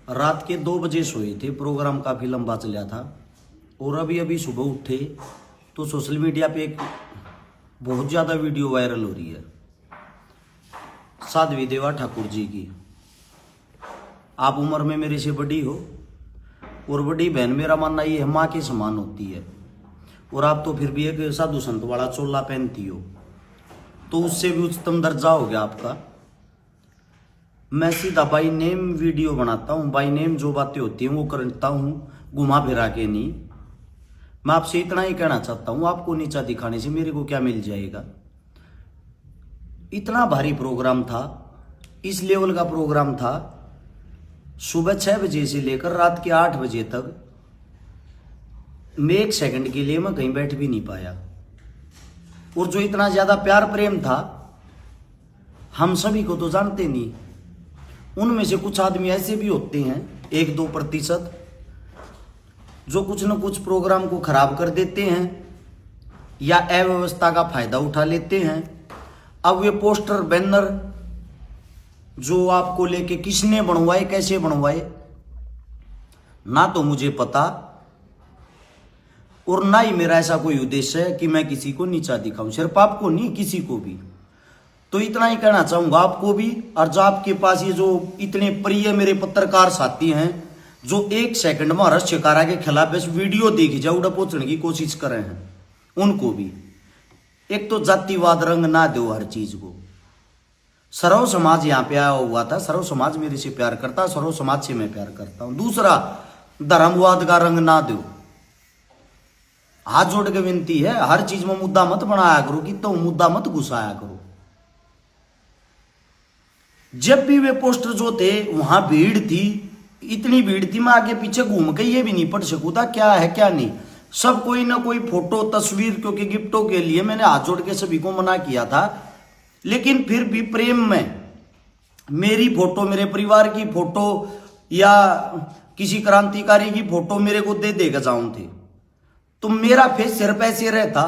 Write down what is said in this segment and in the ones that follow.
रात के 2 बजे सोए थे। प्रोग्राम काफ़ी लंबा चला था और अभी अभी सुबह उठे तो सोशल मीडिया पे एक बहुत ज़्यादा वीडियो वायरल हो रही है साध्वी देवा ठाकुर जी की। आप उम्र में मेरे से बड़ी हो और बड़ी बहन, मेरा मानना ये है माँ के समान होती है, और आप तो फिर भी एक साधु संत वाला चोला पहनती हो, तो उससे भी उच्चतम दर्जा हो गया आपका। मैं सीधा बाई नेम वीडियो बनाता हूँ, बाई नेम जो बातें होती हैं वो करता हूँ, घुमा फिरा के नहीं। मैं आपसे इतना ही कहना चाहता हूँ, आपको नीचा दिखाने से मेरे को क्या मिल जाएगा। इतना भारी प्रोग्राम था, इस लेवल का प्रोग्राम था। सुबह 6 बजे से लेकर रात के 8 बजे तक मैं 1 सेकंड के लिए मैं कहीं बैठ भी नहीं पाया। और जो इतना ज्यादा प्यार प्रेम था, हम सभी को तो जानते नहीं, उनमें से कुछ आदमी ऐसे भी होते हैं 1-2% जो कुछ न कुछ प्रोग्राम को खराब कर देते हैं या अव्यवस्था का फायदा उठा लेते हैं। अब ये पोस्टर बैनर जो आपको लेके किसने बनवाए, कैसे बनवाए, ना तो मुझे पता और ना ही मेरा ऐसा कोई उद्देश्य है कि मैं किसी को नीचा दिखाऊं, सिर्फ आपको नहीं किसी को भी। तो इतना ही कहना चाहूंगा आपको भी, और जो आपके पास ये जो इतने प्रिय मेरे पत्रकार साथी हैं जो 1 सेकंड में हर्ष शिकारा के खिलाफ इस वीडियो देख जाओ उड़ा पहुंचने की कोशिश कर रहे हैं, उनको भी एक तो जातिवाद रंग ना दो हर चीज को। सर्व समाज यहाँ पे आया हुआ था, सर्व समाज मेरे से प्यार करता, सर्व समाज से मैं प्यार करता हूं। दूसरा, धर्मवाद का रंग ना दो। हाथ जोड़ के विनती है, हर चीज में मुद्दा मत बनाया करो कि तो मुद्दा मत घुसाया करो। जब भी वे पोस्टर जो थे वहां भीड़ थी, इतनी भीड़ थी मैं आगे पीछे घूम के ये भी नहीं पढ़ सकूं था क्या है क्या नहीं। सब कोई ना कोई फोटो तस्वीर, क्योंकि गिफ्टों के लिए मैंने हाथ जोड़ के सभी को मना किया था, लेकिन फिर भी प्रेम में मेरी फोटो, मेरे परिवार की फोटो या किसी क्रांतिकारी की फोटो मेरे को दे देगा जाऊं थे, तो मेरा फेस सिर्फ ऐसे रहता,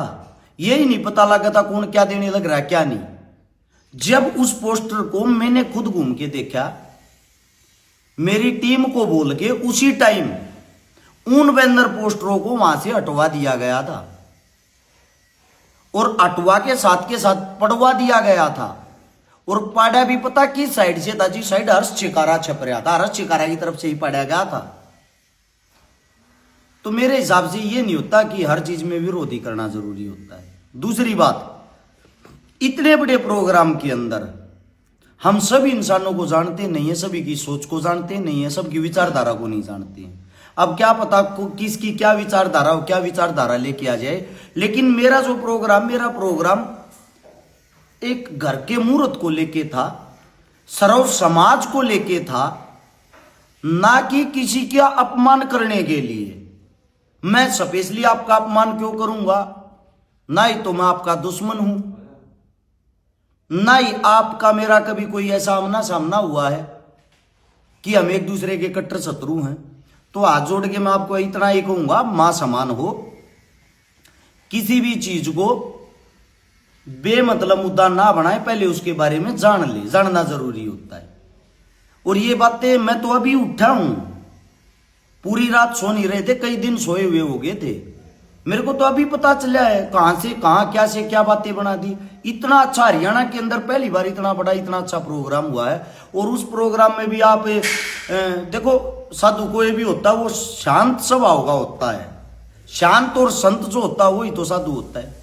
यही नहीं पता लगा था कौन क्या देने लग रहा है क्या नहीं। जब उस पोस्टर को मैंने खुद घूम के देखा, मेरी टीम को बोल के उसी टाइम उन बैनर पोस्टरों को वहां से हटवा दिया गया था और हटवा के साथ पढ़वा दिया गया था। और पाड़ा भी पता किस साइड से था, जिस साइड हर्ष शिकारा छप रहा था, हर्ष शिकारा की तरफ से ही पढ़ा गया था। तो मेरे हिसाब से ये नहीं होता कि हर चीज में विरोधी करना जरूरी होता है। दूसरी बात, इतने बड़े प्रोग्राम के अंदर हम सभी इंसानों को जानते नहीं है, सभी की सोच को जानते नहीं है, सबकी विचारधारा को नहीं जानते हैं। अब क्या पता किसकी क्या विचारधारा हो, क्या विचारधारा लेके आ जाए। लेकिन मेरा प्रोग्राम एक घर के मुहूर्त को लेके था, सर्व समाज को लेके था, ना कि किसी का अपमान करने के लिए। मैं स्पेशली आपका अपमान क्यों करूंगा? ना ही तो मैं आपका दुश्मन हूं, ना ही आपका मेरा कभी कोई ऐसा आमना सामना हुआ है कि हम एक दूसरे के कट्टर शत्रु हैं। तो हाथ जोड़ के मैं आपको इतना ही कहूंगा, मां समान हो, किसी भी चीज को बेमतलब मुद्दा ना बनाए, पहले उसके बारे में जान ले, जानना जरूरी होता है। और ये बातें मैं तो अभी उठा हूं, पूरी रात सो नहीं रहे थे, कई दिन सोए हुए हो गए थे, मेरे को तो अभी पता चला है कहां से कहां क्या से क्या बातें बना दी। इतना अच्छा हरियाणा के अंदर पहली बार इतना बड़ा इतना अच्छा प्रोग्राम हुआ है, और उस प्रोग्राम में भी आप देखो, साधु कोई भी होता है वो शांत स्वभाव का होता है, शांत और संत जो होता है वही तो साधु होता है।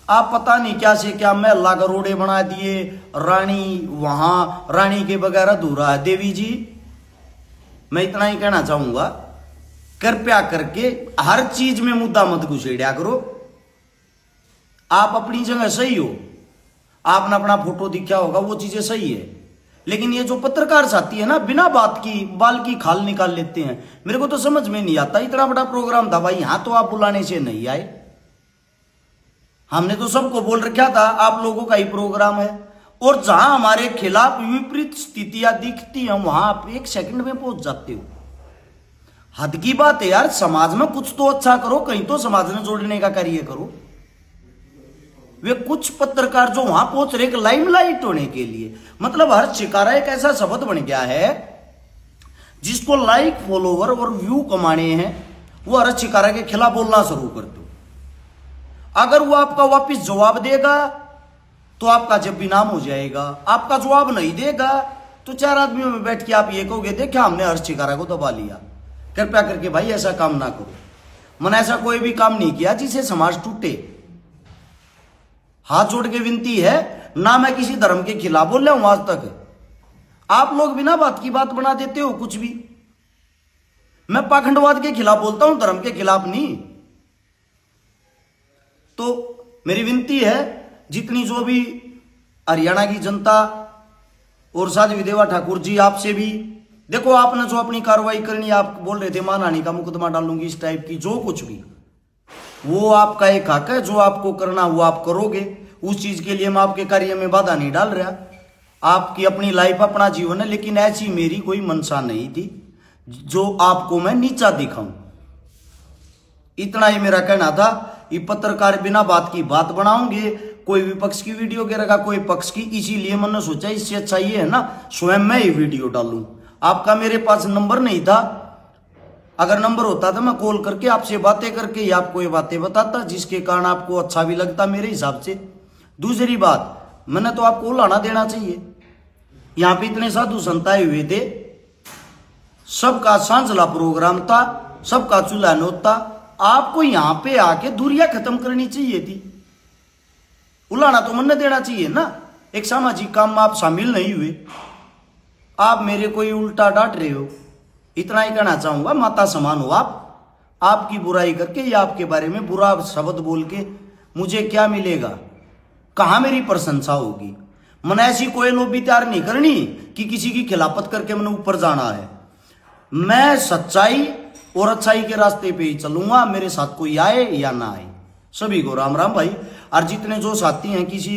आप पता नहीं क्या से क्या महला का रोड़े बना दिए, रानी वहां, रानी के बगैर अधूरा है। देवी जी, मैं इतना ही कहना चाहूंगा, कृपया करके हर चीज में मुद्दा मत घुसेड़ा करो। आप अपनी जगह सही हो, आपने अपना फोटो दिखा होगा, वो चीजें सही है, लेकिन ये जो पत्रकार साथी है ना, बिना बात की बाल की खाल निकाल लेते हैं। मेरे को तो समझ में नहीं आता, इतना बड़ा प्रोग्राम था भाई, यहां तो आप बुलाने से नहीं आए। हमने तो सबको बोल रखा था आप लोगों का ही प्रोग्राम है, और जहां हमारे खिलाफ विपरीत स्थितियां दिखती हैं वहां आप 1 सेकंड में पहुंच जाते हो। हद की बात है यार, समाज में कुछ तो अच्छा करो, कहीं तो समाज में जोड़ने का कार्य करो। वे कुछ पत्रकार जो वहां पहुंच रहे लाइमलाइट होने के लिए, मतलब हर शिकारा एक ऐसा शब्द बन गया है जिसको लाइक फॉलोवर और व्यू कमाने हैं वो हर शिकारा के खिलाफ बोलना शुरू कर दो। अगर वो आपका वापस जवाब देगा तो आपका जब भी नाम हो जाएगा। आपका जवाब नहीं देगा तो 4 आदमियों में बैठ के आप ये कहोगे देखा हमने हर शिकारा को दबा लिया। कृपया करके भाई ऐसा काम ना करो। मैंने ऐसा कोई भी काम नहीं किया जिसे समाज टूटे। हाथ जोड़ के विनती है, ना मैं किसी धर्म के खिलाफ बोल रहा हूं आज तक। आप लोग बिना बात की बात बना देते हो कुछ भी। मैं पाखंडवाद के खिलाफ बोलता हूं, धर्म के खिलाफ नहीं। तो मेरी विनती है, जितनी जो भी हरियाणा की जनता और साध्वी देवा ठाकुर जी आपसे भी, देखो आपने जो अपनी कार्रवाई करनी, आप बोल रहे थे मानहानि का मुकदमा डालूंगी इस टाइप की, जो कुछ भी वो आपका एक हक है। जो आपको करना वो आप करोगे। उस चीज के लिए मैं आपके कार्य में बाधा नहीं डाल रहा। आपकी अपनी लाइफ, अपना जीवन है, लेकिन ऐसी मेरी कोई मंशा नहीं थी जो आपको मैं नीचा दिखाऊं। इतना ही मेरा कहना था। ये पत्रकार बिना बात की बात बनाओगे, कोई विपक्ष की वीडियो करेगा, कोई पक्ष की। इसीलिए मैंने सोचा इससे अच्छा ये है ना स्वयं मैं ही वीडियो डालूं। आपका मेरे पास नंबर नहीं था। अगर नंबर होता तो मैं कॉल करके आपसे बातें करके या आपको ये बातें बताता, जिसके कारण आपको अच्छा भी लगता मेरे हिसाब से। दूसरी बात, मैंने तो आपको लाना देना चाहिए। यहां पे इतने साधु संत आए हुए थे, सबका सांझला प्रोग्राम था, सबका चूल्हा नोत था। आपको यहां पे आके दूरियां खत्म करनी चाहिए थी। उलाना तो मन देना चाहिए ना। एक सामाजिक काम में आप शामिल नहीं हुए, आप मेरे को उल्टा डांट रहे हो। इतना ही कहना चाहूंगा, माता समान हो आप। आपकी बुराई करके या आपके बारे में बुरा शब्द बोल के मुझे क्या मिलेगा? कहां मेरी प्रशंसा होगी? मैंने ऐसी कोई लोभी तैयार नहीं करनी कि किसी की खिलाफत करके मैंने ऊपर जाना है। मैं सच्चाई और अच्छाई के रास्ते पे ही चलूंगा, मेरे साथ कोई आए या ना आए। सभी को राम राम भाई। और जितने जो साथी हैं, किसी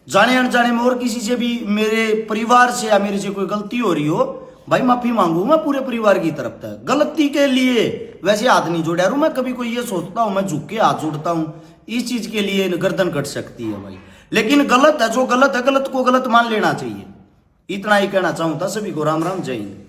जाने अनजाने में और किसी से भी मेरे परिवार से या मेरे से कोई गलती हो रही हो, भाई माफी मांगू मैं पूरे परिवार की तरफ से। गलती के लिए वैसे हाथ नहीं जोड़ा मैं कभी। कोई ये सोचता हूं मैं झुक के हाथ जोड़ता हूं, इस चीज के लिए गर्दन कट सकती है भाई। लेकिन गलत है जो गलत है, गलत को गलत मान लेना चाहिए। इतना ही कहना चाहूं था। सभी को राम राम, जय हिंद।